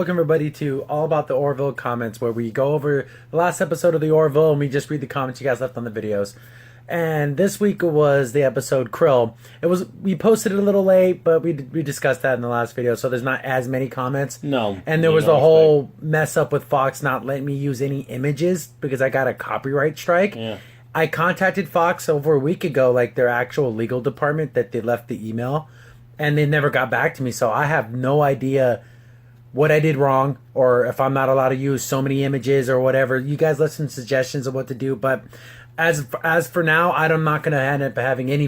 Welcome everybody to All About the Orville comments, where we go over the last episode of the Orville and we just read the comments you guys left on the videos. And this week was the episode Krill. We posted it a little late, but we discussed that in the last video, so there's not as many comments. No. And there was a whole mess up with Fox not letting me use any images because I got a copyright strike. Yeah. I contacted Fox over a week ago, like their actual legal department, that they left the email, and they never got back to me. So I have no idea what I did wrong, or if I'm not allowed to use so many images or whatever. You guys left some suggestions of what to do, but as for now, I'm not going to end up having any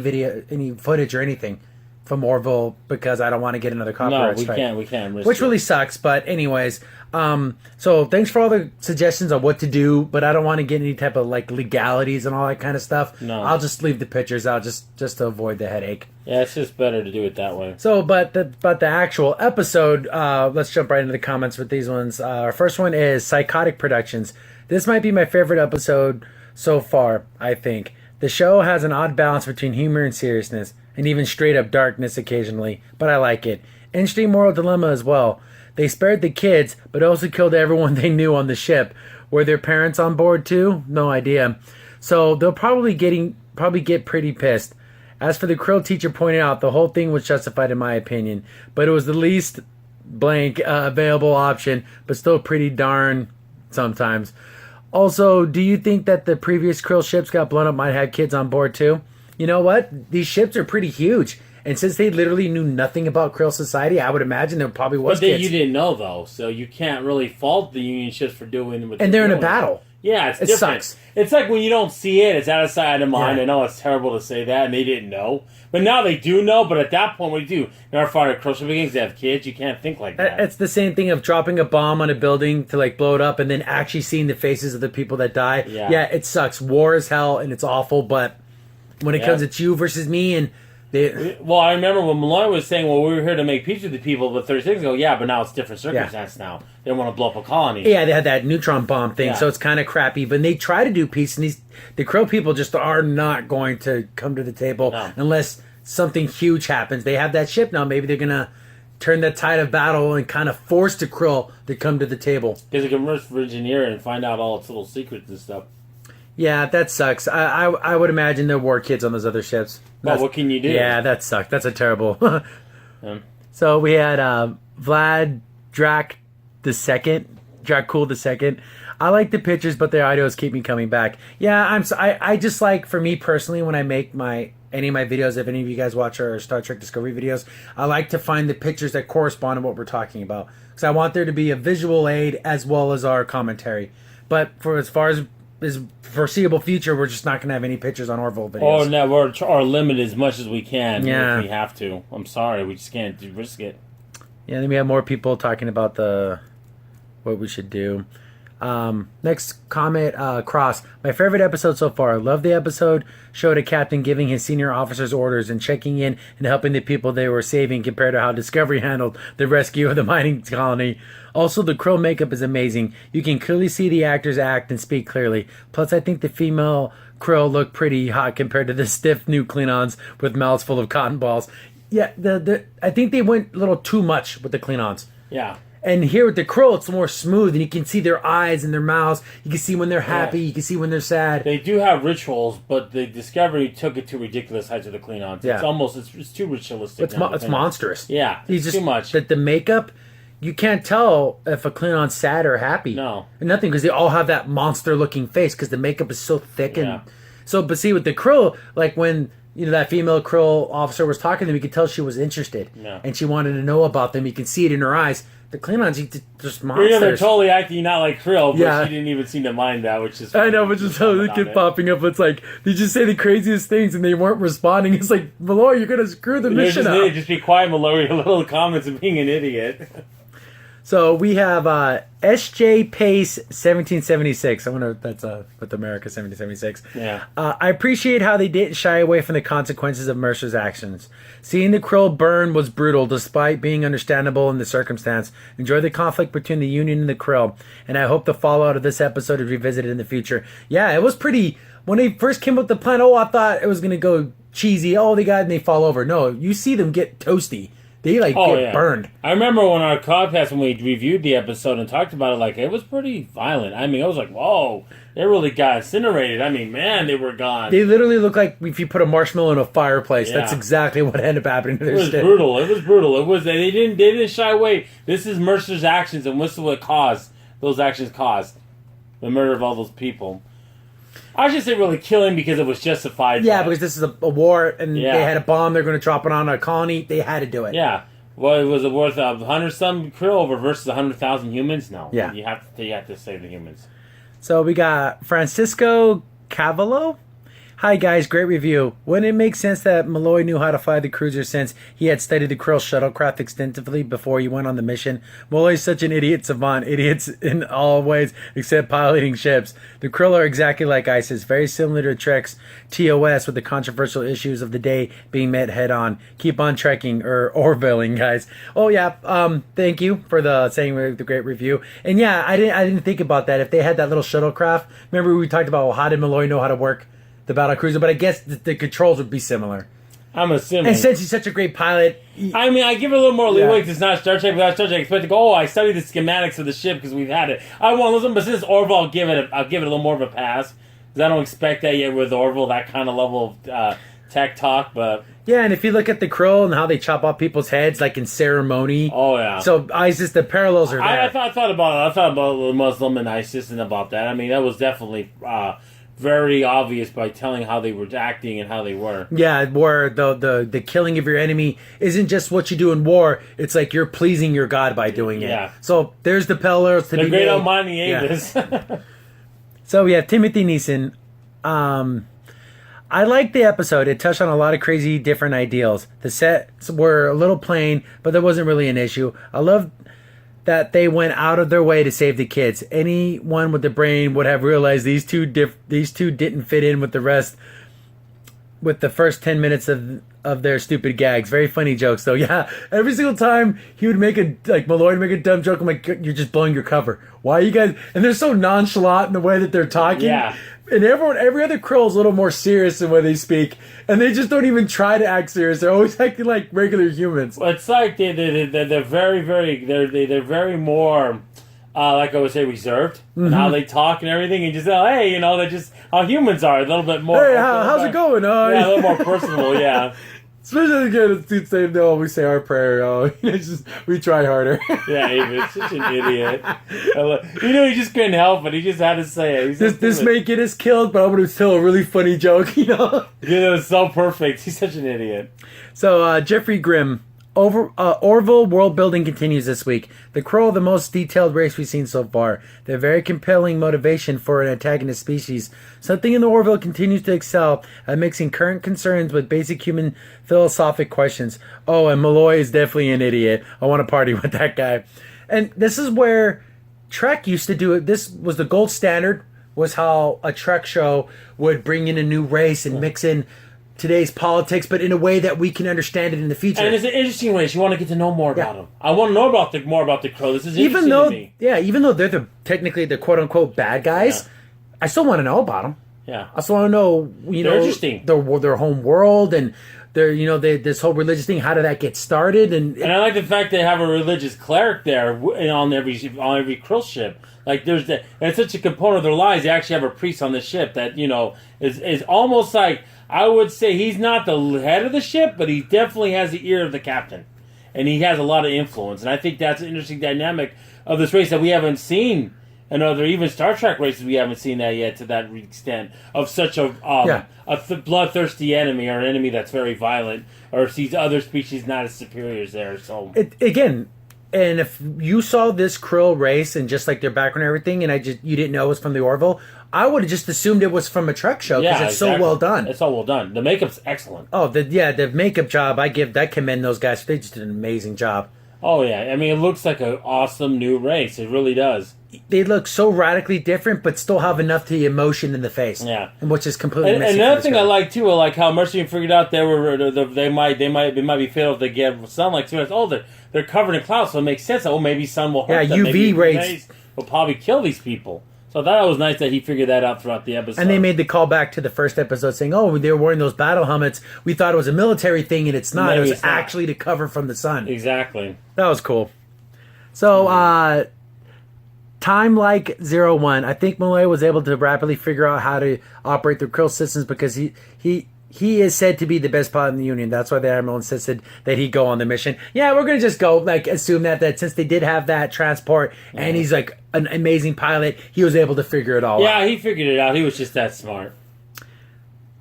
footage or anything from Orville because I don't want to get another copyright strike. We can't risk which it. really sucks. But anyways, so thanks for all the suggestions on what to do, but I don't want to get any type of like legalities and all that kind of stuff. No. I'll just leave the pictures out just to avoid the headache. Yeah, it's just better to do it that way. So, but the actual episode, let's jump right into the comments with these ones. Our first one is Psychotic Productions. This might be my favorite episode so far, I think. The show has an odd balance between humor and seriousness, and even straight up darkness occasionally, but I like it. Interesting moral dilemma as well. They spared the kids, but also killed everyone they knew on the ship. Were their parents on board too? No idea. So they'll probably get pretty pissed. As for the Krill teacher pointed out, the whole thing was justified in my opinion, but it was the least blank available option, but still pretty darn sometimes. Also, do you think that the previous Krill ships got blown up might have kids on board too? You know what? These ships are pretty huge. And since they literally knew nothing about Krill society, I would imagine there probably was kids. But you didn't know, though, so you can't really fault the Union ships for doing what and they're in a battle. Yeah, it's it different. Sucks. It's like when you don't see it, it's out of sight, out of mind. Yeah. I know it's terrible to say that, and they didn't know. But now they do know, but at that point, what do you do? You're not fighting Krill ship against, they have kids, you can't think like that. It's the same thing of dropping a bomb on a building to like blow it up and then actually seeing the faces of the people that die. Yeah, it sucks. War is hell, and it's awful, but when it comes, it's you versus me, and well, I remember when Malloy was saying, well, we were here to make peace with the people, but 30 seconds ago, but now it's different circumstance now. They don't want to blow up a colony. Yeah, they had that neutron bomb thing, so it's kind of crappy. But they try to do peace, and the Krill people just are not going to come to the table unless something huge happens. They have that ship now. Maybe they're going to turn the tide of battle and kind of force the Krill to come to the table. Because they can reverse engineer and find out all its little secrets and stuff. Yeah, that sucks. I would imagine there were kids on those other ships. Well, what can you do? Yeah, that sucked. That's a terrible... So we had Vlad Drak Dracul II. I like the pictures, but the audios keep me coming back. Yeah, I just like, for me personally, when I make any of my videos, if any of you guys watch our Star Trek Discovery videos, I like to find the pictures that correspond to what we're talking about. Because I want there to be a visual aid as well as our commentary. But for as far as foreseeable future, we're just not going to have any pictures on Orville videos. Oh, no, we're limited as much as we can if we have to. I'm sorry, we just can't risk it. Yeah, then we have more people talking about what we should do. Next comment, Cross. My favorite episode so far. I love the episode. Showed a captain giving his senior officers orders and checking in and helping the people they were saving compared to how Discovery handled the rescue of the mining colony. Also, the Krill makeup is amazing. You can clearly see the actors act and speak clearly. Plus, I think the female Krill look pretty hot compared to the stiff new Klingons with mouths full of cotton balls. Yeah, I think they went a little too much with the Klingons. Yeah. And here with the Krill, it's more smooth, and you can see their eyes and their mouths. You can see when they're happy. You can see when they're sad. They do have rituals, but the Discovery took it to ridiculous heights of the Klingons. Yeah. It's too ritualistic. It's monstrous. Yeah, it's too much. The makeup, you can't tell if a Klingon's sad or happy. No. And nothing, because they all have that monster-looking face, because the makeup is so thick. And so, but see, with the Krill, like when that female Krill officer was talking to them, you could tell she was interested. Yeah. And she wanted to know about them. You can see it in her eyes. The Klingons, just monsters. Yeah, they're totally acting not like Krill, but she didn't even seem to mind that, which is... I know, but just how they keep popping up. It's like, they just say the craziest things and they weren't responding. It's like, Malloy, you're going to screw the mission up. Just be quiet, Malloy, your little comments of being an idiot. So we have SJ Pace 1776. I wonder if that's with America 1776. Yeah. I appreciate how they didn't shy away from the consequences of Mercer's actions. Seeing the Krill burn was brutal, despite being understandable in the circumstance. Enjoy the conflict between the Union and the Krill, and I hope the fallout of this episode is revisited in the future. Yeah, it was pretty... When they first came up with the plan, I thought it was going to go cheesy. Oh, they got it and they fall over. No, you see them get toasty. They get burned. I remember when our podcast, when we reviewed the episode and talked about it, like, it was pretty violent. I mean, I was like, whoa, they really got incinerated. I mean, man, they were gone. They literally look like if you put a marshmallow in a fireplace. Yeah. That's exactly what ended up happening to their skin. Brutal. It was brutal. It was. They didn't shy away. This is Mercer's actions, and what's what caused those actions caused the murder of all those people. I should say really killing because it was justified. Yeah, because this is a war, and they had a bomb. They're going to drop it on a colony. They had to do it. Yeah. Well, it was worth 100-some Krill versus 100,000 humans? No. Yeah. You have to save the humans. So we got Francisco Cavallo. Hi guys, great review. Wouldn't it make sense that Malloy knew how to fly the cruiser since he had studied the Krill shuttlecraft extensively before he went on the mission? Malloy's such an idiot savant, idiots in all ways except piloting ships. The Krill are exactly like ISIS, very similar to Trek's TOS with the controversial issues of the day being met head on. Keep on trekking or Orvilling, guys. Oh yeah, thank you for saying the great review. And yeah, I didn't think about that. If they had that little shuttlecraft, remember we talked about how did Malloy know how to work the battle cruiser, but I guess the controls would be similar. I'm assuming. And since he's such a great pilot... I mean, I give it a little more leeway because it's not Star Trek without Star Trek. I expect to go, I studied the schematics of the ship because we've had it. I won't listen, but since Orville, I'll give it a little more of a pass. Because I don't expect that yet with Orville, that kind of level of tech talk, but... Yeah, and if you look at the Krill and how they chop off people's heads, like in ceremony... Oh, yeah. So ISIS, the parallels are there. I thought about it. I thought about the Muslim and ISIS and about that. I mean, that was definitely... very obvious by telling how they were acting and how they were. Yeah, where the killing of your enemy isn't just what you do in war. It's like you're pleasing your God by doing it. Yeah. So there's the parallels to the great Almighty Avis. So we have Timothy Neeson. I liked the episode. It touched on a lot of crazy different ideals. The sets were a little plain, but there wasn't really an issue. I love that they went out of their way to save the kids. Anyone with the brain would have realized these two didn't fit in with the rest. With the first 10 minutes of their stupid gags, very funny jokes though. Yeah, every single time he would Malloy would make a dumb joke. I'm like, you're just blowing your cover. Why are you guys? And they're so nonchalant in the way that they're talking. Yeah. And every other Krill is a little more serious in the way they speak, and they just don't even try to act serious. They're always acting like regular humans. Well, it's like they're very more, like I would say, reserved in how they talk and everything, and just hey, they're just how humans are, a little bit more. Hey, how's it going? Yeah, a little more personal. Yeah. Especially again, it's say no. We say our prayer. We try harder. Yeah, David's such an idiot. He just couldn't help it. He just had to say it. This may get us killed, but I'm going to tell a really funny joke. It's so perfect. He's such an idiot. So Geoffrey Grimm. Orville world building continues this week. The Krill are the most detailed race we've seen so far. They're very compelling motivation for an antagonist species. Something in the Orville continues to excel at mixing current concerns with basic human philosophic questions. Oh, and Malloy is definitely an idiot. I want to party with that guy. And this is where Trek used to do it. This was the gold standard, was how a Trek show would bring in a new race and mix in today's politics, but in a way that we can understand it in the future. And it's an interesting race. You want to get to know more about them. I want to know more about the Krill. This is interesting to me. Yeah, even though they're technically the quote-unquote bad guys, I still want to know about them. Yeah. I still want to know, they're interesting. Their home world and their, this whole religious thing. How did that get started? And I like the fact they have a religious cleric there on every Krill ship. Like and it's such a component of their lives. They actually have a priest on the ship that is almost like. I would say he's not the head of the ship, but he definitely has the ear of the captain. And he has a lot of influence. And I think that's an interesting dynamic of this race that we haven't seen in other, even Star Trek races, we haven't seen that yet to that extent of such a bloodthirsty enemy or an enemy that's very violent or sees other species not as superior as theirs. So again, and if you saw this Krill race and just like their background and everything, and you didn't know it was from the Orville, I would have just assumed it was from a Trek show because it's so well done. It's so well done. The makeup's excellent. Oh, the makeup job, I commend those guys. They just did an amazing job. Oh yeah, I mean it looks like an awesome new race. It really does. They look so radically different, but still have enough to the emotion in the face. Yeah, which is completely missing. And another thing I like too, like how Mercy figured out they might be fatal if they get sunlight too. They're covered in clouds, so it makes sense. Maybe sun will hurt them. UV rays will probably kill these people. So I thought it was nice that he figured that out throughout the episode. And they made the call back to the first episode saying, oh, they were wearing those battle helmets. We thought it was a military thing, and it's not. Maybe it was it's not. actually to cover from the sun. Exactly. That was cool. So, Time like 01. I think Malloy was able to rapidly figure out how to operate the Krill systems because he is said to be the best pilot in the Union. That's why the Admiral insisted that he go on the mission. Yeah, we're going to just go, assume that since they did have that transport and he's, an amazing pilot, he was able to figure it all out. Yeah, he figured it out. He was just that smart.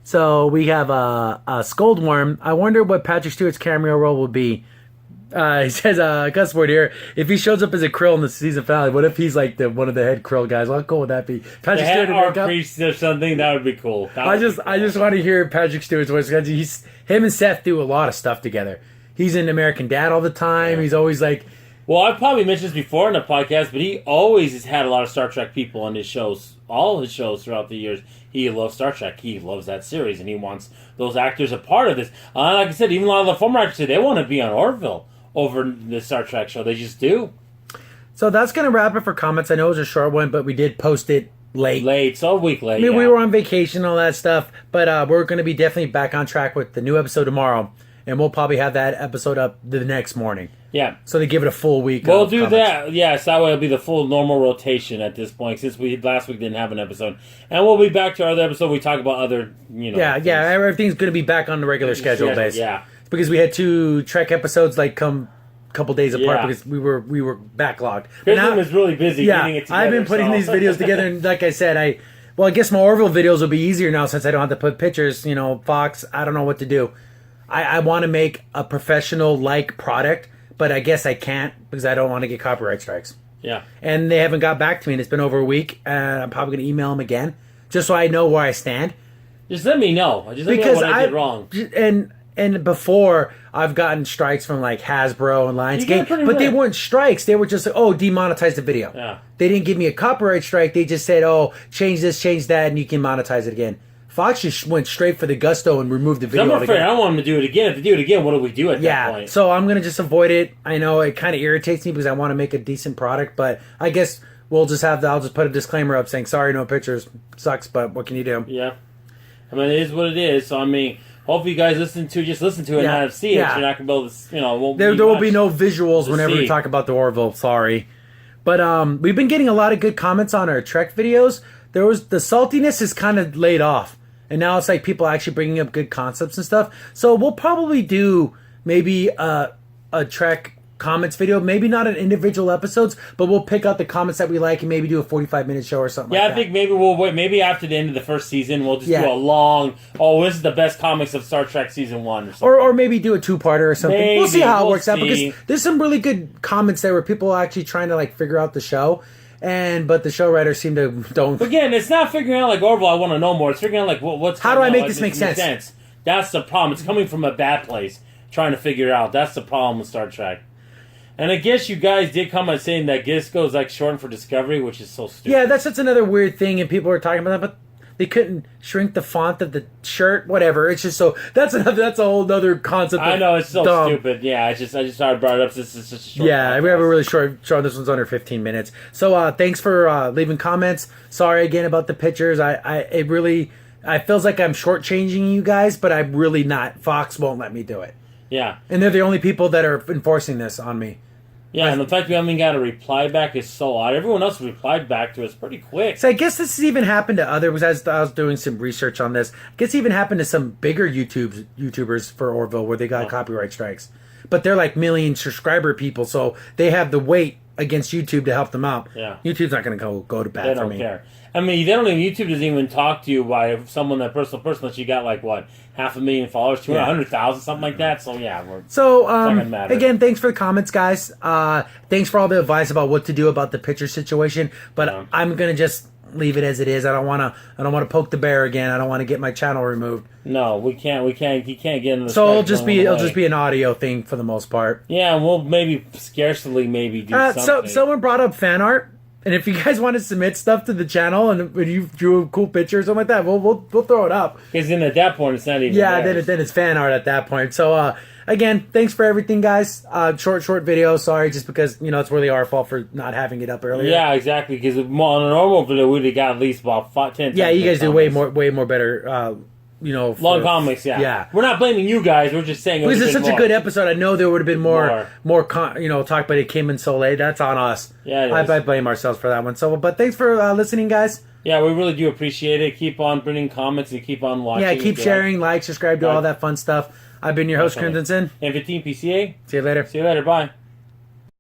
So, we have a Scoldworm. I wonder what Patrick Stewart's cameo role will be. He says, cuss word here. If he shows up as a Krill in the season finale, what if he's one of the head Krill guys? How cool would that be? Patrick Stewart or priest or something. That would be cool. I just want to hear Patrick Stewart's voice. Him and Seth do a lot of stuff together. He's in American Dad all the time. Yeah. He's always like. Well, I've probably mentioned this before in the podcast, but he always has had a lot of Star Trek people on his shows. All his shows throughout the years. He loves Star Trek. He loves that series, and he wants those actors a part of this. Like I said, even a lot of the former actors say they want to be on Orville over the Star Trek show. They just do. So that's going to wrap it for comments. I know it was a short one, but we did post it late. So a week late. I mean, we were on vacation and all that stuff, but we're going to be definitely back on track with the new episode tomorrow, and we'll probably have that episode up the next morning. Yeah. So they give it a full week. We'll do that. Yes, that way it'll be the full normal rotation at this point, since we last week didn't have an episode. And we'll be back to our other episode. We talk about other, Yeah, everything's going to be back on the regular schedule base. Yeah. Because we had 2 Trek episodes come a couple days apart because we were backlogged. Grizzly was really busy getting it together. I've been putting these videos together, and like I said, I guess my Orville videos will be easier now since I don't have to put pictures. Fox, I don't know what to do. I want to make a professional-like product, but I guess I can't because I don't want to get copyright strikes. Yeah. And they haven't got back to me, and it's been over a week, and I'm probably going to email them again just so I know where I stand. Just let me know. Just let me know what I did wrong. And before, I've gotten strikes from Hasbro and Lionsgate, but they weren't strikes. They were just demonetize the video. Yeah. They didn't give me a copyright strike. They just said, change this, change that, and you can monetize it again. Fox just went straight for the gusto and removed the video. I'm afraid I don't want them to do it again. If they do it again, what do we do at that point? So I'm going to just avoid it. I know it kind of irritates me because I want to make a decent product, but I guess I'll just put a disclaimer up saying, sorry, no pictures. Sucks, but what can you do? Yeah. I mean, it is what it is. So, hopefully you guys listen to it and not see it. You're not going to be able to, there will be no visuals whenever we talk about the Orville. Sorry. But we've been getting a lot of good comments on our Trek videos. The saltiness is kind of laid off. And now it's people actually bringing up good concepts and stuff. So we'll probably do maybe a Trek comments video. Maybe not in individual episodes, but we'll pick out the comments that we like and maybe do a 45-minute show or something like that. I think maybe we'll wait. Maybe after the end of the first season, we'll just do a long, this is the best comics of Star Trek Season 1 or something. Or maybe do a 2-parter or something. We'll see how it works out because there's some really good comments there where people are actually trying to figure out the show. But the show writers seem to don't. Again, it's not figuring out Orville, I want to know more. It's figuring out what's. How do I make this make sense? That's the problem. It's coming from a bad place. Trying to figure it out. That's the problem with Star Trek. And I guess you guys did comment saying that Gisco is shortened for Discovery, which is so stupid. Yeah, that's another weird thing, and people are talking about that, but they couldn't shrink the font of the shirt. Whatever. It's just so that's a whole other concept. I know it's so stupid. Yeah, I just thought I brought it up. This is such a short. Yeah, podcast. We have a really short. This one's under 15 minutes. So thanks for leaving comments. Sorry again about the pictures. It really feels like I'm shortchanging you guys, but I'm really not. Fox won't let me do it. Yeah, and they're the only people that are enforcing this on me. Yeah, and the fact we haven't got a reply back is so odd. Everyone else replied back to us pretty quick. So I guess this has even happened to others. As I was doing some research on this, I guess it even happened to some bigger YouTubers for Orville where they got copyright strikes. But they're million subscriber people, so they have the weight against YouTube to help them out. Yeah, YouTube's not going to go to bat they for don't me. Care. YouTube doesn't even talk to you by someone that personal that you got 500,000 followers, 200,000, something like that. So yeah, again, thanks for the comments, guys. Thanks for all the advice about what to do about the picture situation. But I'm gonna just leave it as it is. I don't want to poke the bear again. I don't want to get my channel removed. No, we can't. You can't get in the. So it'll just be an audio thing for the most part. Yeah, and we'll maybe scarcely do something. So someone brought up fan art. And if you guys want to submit stuff to the channel and you drew a cool picture or something like that, we'll throw it up. Because then at that point, it's not even then it's fan art at that point. So again, thanks for everything, guys. Short video. Sorry, just because it's really our fault for not having it up earlier. Yeah, exactly. Because on a normal video, we'd have got at least about 10. Yeah, you guys do way more better. Long comics. Yeah, yeah. We're not blaming you guys. We're just saying because it's such a good episode. I know there would have been more talk, but it came in so late. That's on us. Yeah, I blame ourselves for that one. So, but thanks for listening, guys. Yeah, we really do appreciate it. Keep on bringing comments and keep on watching. Yeah, keep sharing, subscribe, do all that fun stuff. I've been your host, Crimson. And 15 PCA. See you later. See you later. Bye.